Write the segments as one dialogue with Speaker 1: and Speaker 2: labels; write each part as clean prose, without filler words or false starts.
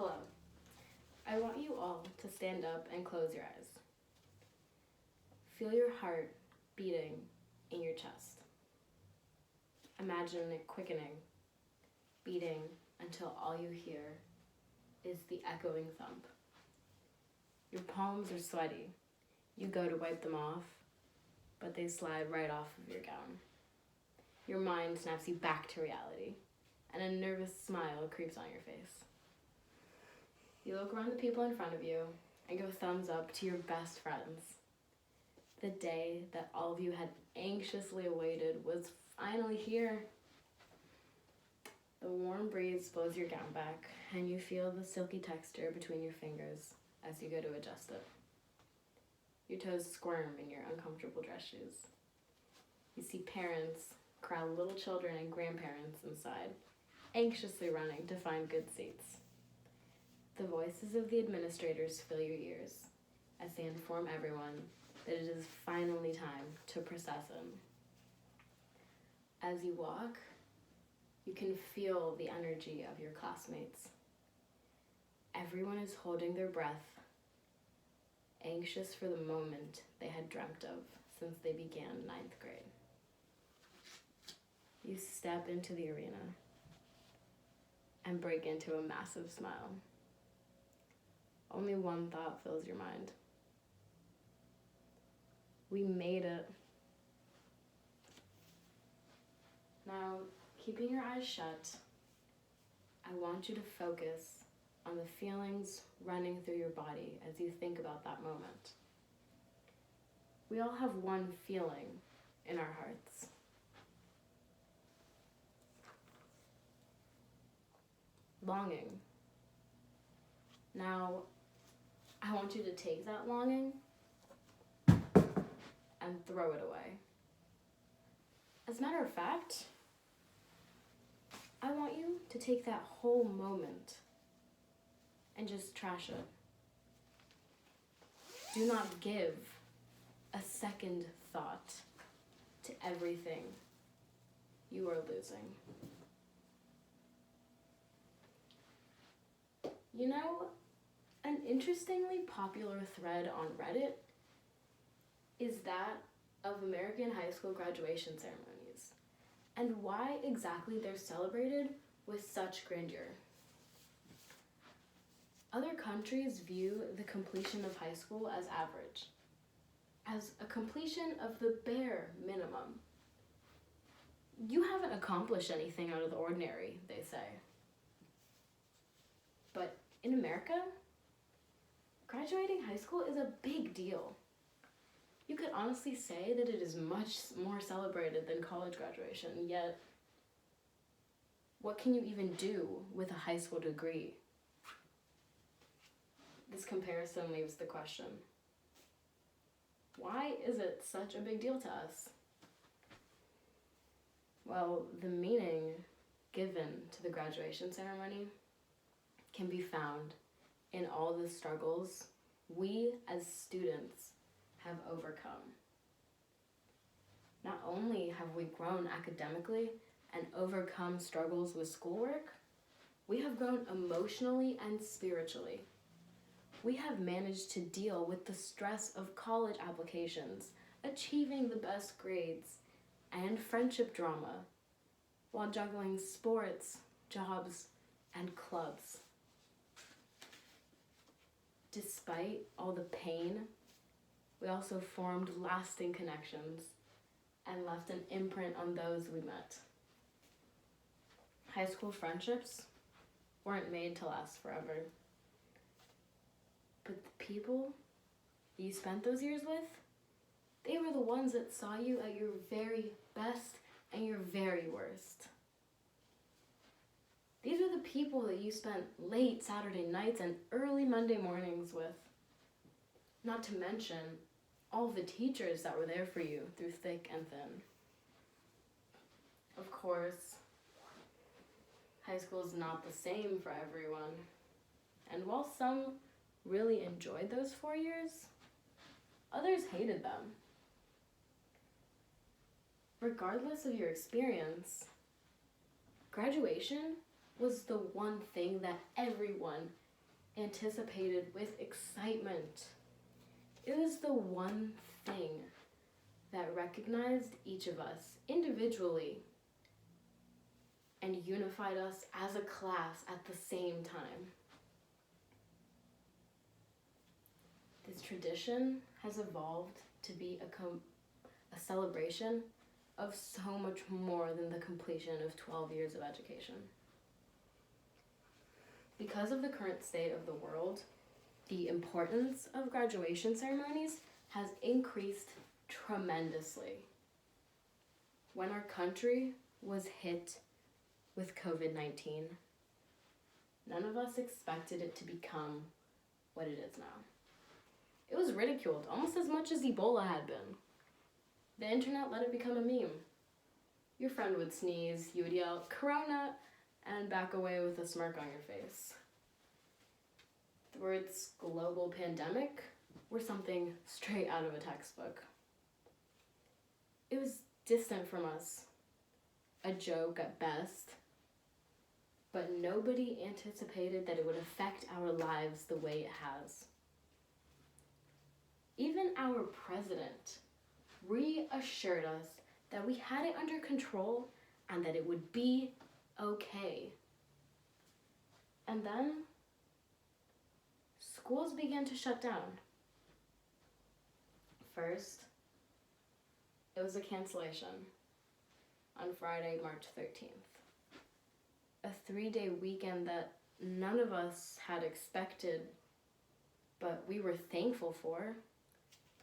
Speaker 1: Hello. I want you all to stand up and close your eyes. Feel your heart beating in your chest. Imagine it quickening, beating until all you hear is the echoing thump. Your palms are sweaty. You go to wipe them off, but they slide right off of your gown. Your mind snaps you back to reality, and a nervous smile creeps on your face. You look around the people in front of you and give a thumbs up to your best friends. The day that all of you had anxiously awaited was finally here. The warm breeze blows your gown back, and you feel the silky texture between your fingers as you go to adjust it. Your toes squirm in your uncomfortable dress shoes. You see parents crowd little children and grandparents inside, anxiously running to find good seats. The voices of the administrators fill your ears as they inform everyone that it is finally time to Persuasive. As you walk, you can feel the energy of your classmates. Everyone is holding their breath, anxious for the moment they had dreamt of since they began 9th grade. You step into the arena and break into a massive smile. Only one thought fills your mind. We made it. Now, keeping your eyes shut, I want you to focus on the feelings running through your body as you think about that moment. We all have one feeling in our hearts. Longing. Now, I want you to take that longing and throw it away. As a matter of fact, I want you to take that whole moment and just trash it. Do not give a second thought to everything you are losing. You know, an interestingly popular thread on Reddit is that of American high school graduation ceremonies and why exactly they're celebrated with such grandeur. Other countries view the completion of high school as average, as a completion of the bare minimum. You haven't accomplished anything out of the ordinary, they say. But in America, graduating high school is a big deal. You could honestly say that it is much more celebrated than college graduation, yet what can you even do with a high school degree? This comparison leaves the question, why is it such a big deal to us? Well, the meaning given to the graduation ceremony can be found in all the struggles we as students have overcome. Not only have we grown academically and overcome struggles with schoolwork, we have grown emotionally and spiritually. We have managed to deal with the stress of college applications, achieving the best grades, and friendship drama, while juggling sports, jobs, and clubs. Despite all the pain, we also formed lasting connections and left an imprint on those we met. High school friendships weren't made to last forever. But the people you spent those years with, they were the ones that saw you at your very best and your very worst. These are the people that you spent late Saturday nights and early Monday mornings with. Not to mention all the teachers that were there for you through thick and thin. Of course, high school is not the same for everyone. And while some really enjoyed those 4 years, others hated them. Regardless of your experience, graduation was the one thing that everyone anticipated with excitement. It was the one thing that recognized each of us individually and unified us as a class at the same time. This tradition has evolved to be a celebration of so much more than the completion of 12 years of education. Because of the current state of the world, the importance of graduation ceremonies has increased tremendously. When our country was hit with COVID-19, none of us expected it to become what it is now. It was ridiculed almost as much as Ebola had been. The internet let it become a meme. Your friend would sneeze, you would yell, "Corona," and back away with a smirk on your face. The words global pandemic were something straight out of a textbook. It was distant from us, a joke at best, but nobody anticipated that it would affect our lives the way it has. Even our president reassured us that we had it under control and that it would be okay. And then schools began to shut down. First, it was a cancellation on Friday, March 13th. A 3-day weekend that none of us had expected, but we were thankful for.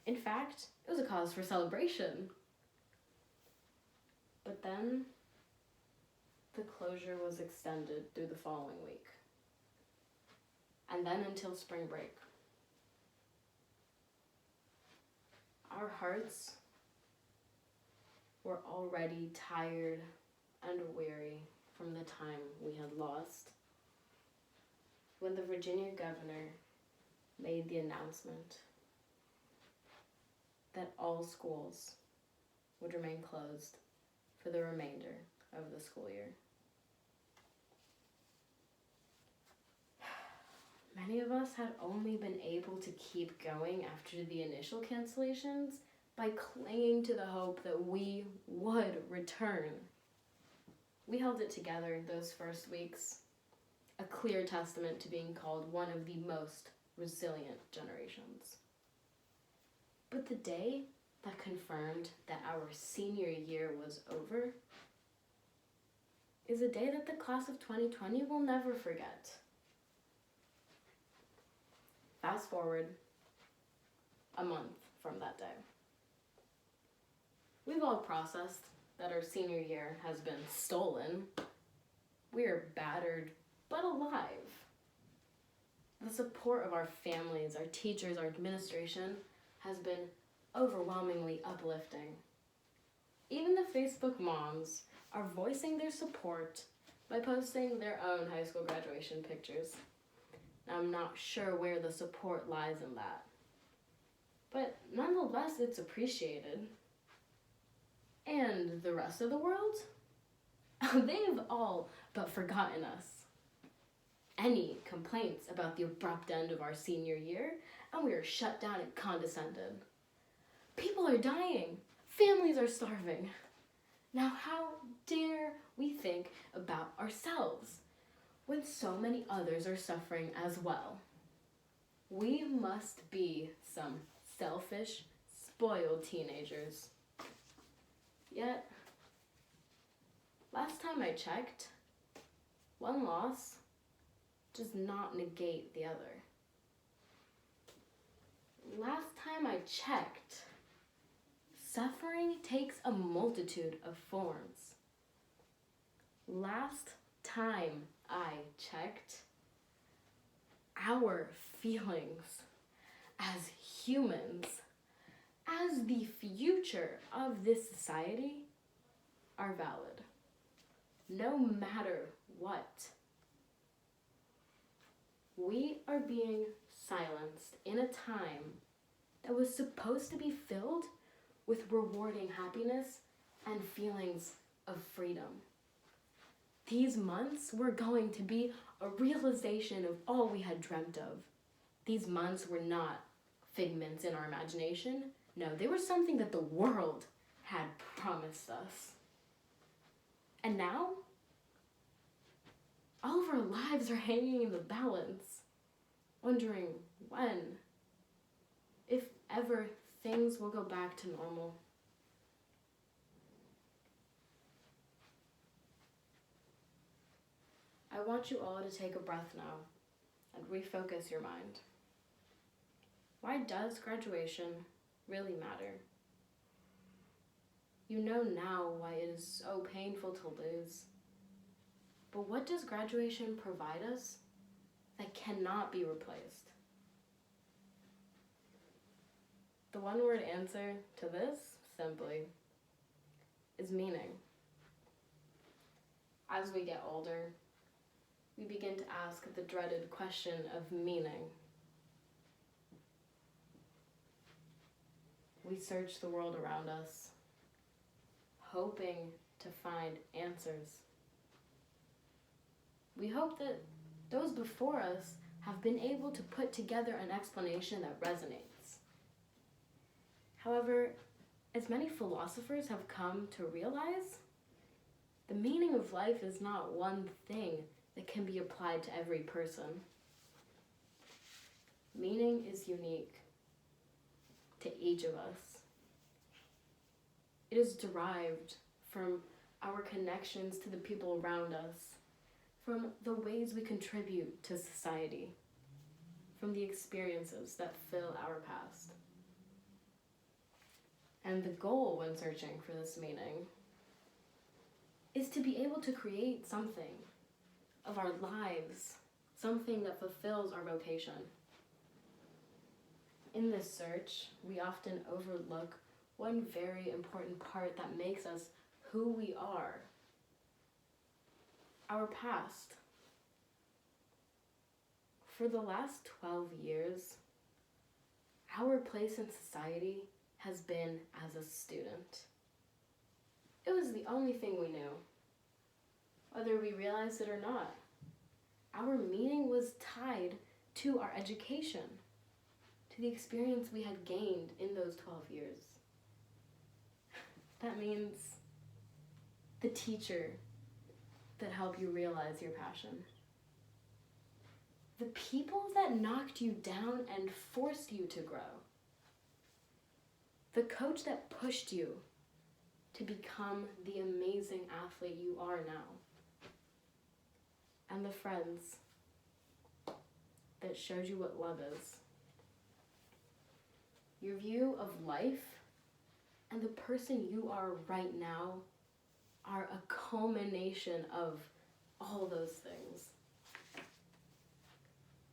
Speaker 1: In fact, it was a cause for celebration. But then, the closure was extended through the following week. And then until spring break. Our hearts were already tired and weary from the time we had lost when the Virginia governor made the announcement that all schools would remain closed for the remainder of the school year. Many of us had only been able to keep going after the initial cancellations by clinging to the hope that we would return. We held it together those first weeks, a clear testament to being called one of the most resilient generations. But the day that confirmed that our senior year was over is a day that the class of 2020 will never forget. Fast forward a month from that day. We've all processed that our senior year has been stolen. We are battered, but alive. The support of our families, our teachers, our administration has been overwhelmingly uplifting. Even the Facebook moms are voicing their support by posting their own high school graduation pictures. Now, I'm not sure where the support lies in that, but nonetheless, it's appreciated. And the rest of the world? They've all but forgotten us. Any complaints about the abrupt end of our senior year, and we are shut down and condescended. People are dying. Families are starving. Now, how dare we think about ourselves when so many others are suffering as well? We must be some selfish, spoiled teenagers. Yet, last time I checked, one loss does not negate the other. Last time I checked, suffering takes a multitude of forms. Last time I checked, our feelings as humans, as the future of this society, are valid, no matter what. We are being silenced in a time that was supposed to be filled with rewarding happiness and feelings of freedom. These months were going to be a realization of all we had dreamt of. These months were not figments in our imagination. No, they were something that the world had promised us. And now, all of our lives are hanging in the balance, wondering when, if ever, things will go back to normal. I want you all to take a breath now and refocus your mind. Why does graduation really matter? You know now why it is so painful to lose. But what does graduation provide us that cannot be replaced? The one-word answer to this, simply, is meaning. As we get older, we begin to ask the dreaded question of meaning. We search the world around us, hoping to find answers. We hope that those before us have been able to put together an explanation that resonates. However, as many philosophers have come to realize, the meaning of life is not one thing that can be applied to every person. Meaning is unique to each of us. It is derived from our connections to the people around us, from the ways we contribute to society, from the experiences that fill our past. And the goal when searching for this meaning is to be able to create something of our lives, something that fulfills our vocation. In this search, we often overlook one very important part that makes us who we are: our past. For the last 12 years, our place in society has been as a student. It was the only thing we knew, whether we realized it or not. Our meaning was tied to our education, to the experience we had gained in those 12 years. That means the teacher that helped you realize your passion, the people that knocked you down and forced you to grow, the coach that pushed you to become the amazing athlete you are now, and the friends that showed you what love is. Your view of life and the person you are right now are a culmination of all those things.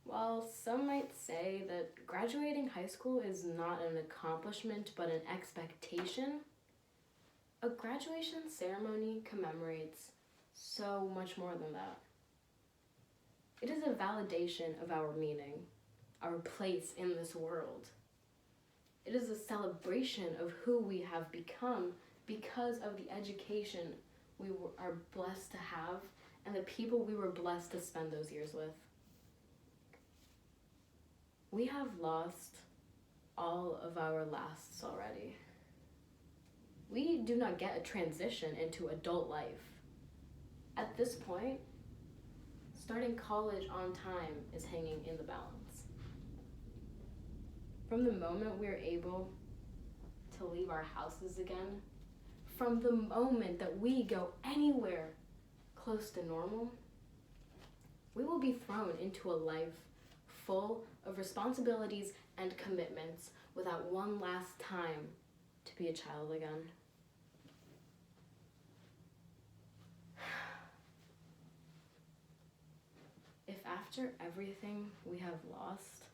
Speaker 1: While some might say that graduating high school is not an accomplishment but an expectation, a graduation ceremony commemorates so much more than that. It is a validation of our meaning, our place in this world. It is a celebration of who we have become because of the education we are blessed to have and the people we were blessed to spend those years with. We have lost all of our lasts already. We do not get a transition into adult life. At this point, starting college on time is hanging in the balance. From the moment we're able to leave our houses again, from the moment that we go anywhere close to normal, we will be thrown into a life full of responsibilities and commitments without one last time to be a child again. If after everything we have lost,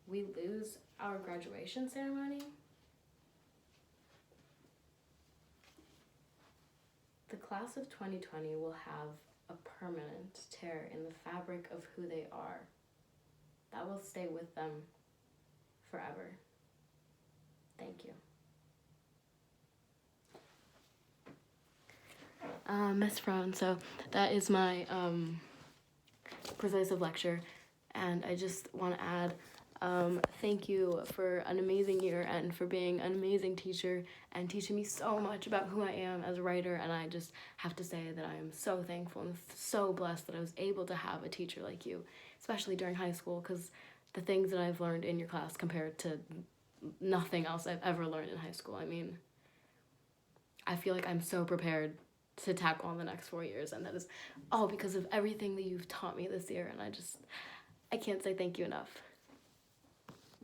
Speaker 1: we lose our graduation ceremony, the class of 2020 will have a permanent tear in the fabric of who they are that will stay with them forever. Thank you. Miss Brown. So that is my persuasive lecture, and I just want to add thank you for an amazing year and for being an amazing teacher and teaching me so much about who I am as a writer. And I just have to say that I am so thankful and so blessed that I was able to have a teacher like you, especially during high school, because the things that I've learned in your class compared to nothing else I've ever learned in high school. I mean, I feel like I'm so prepared to tackle on the next 4 years, and that is all because of everything that you've taught me this year, and I can't say thank you enough.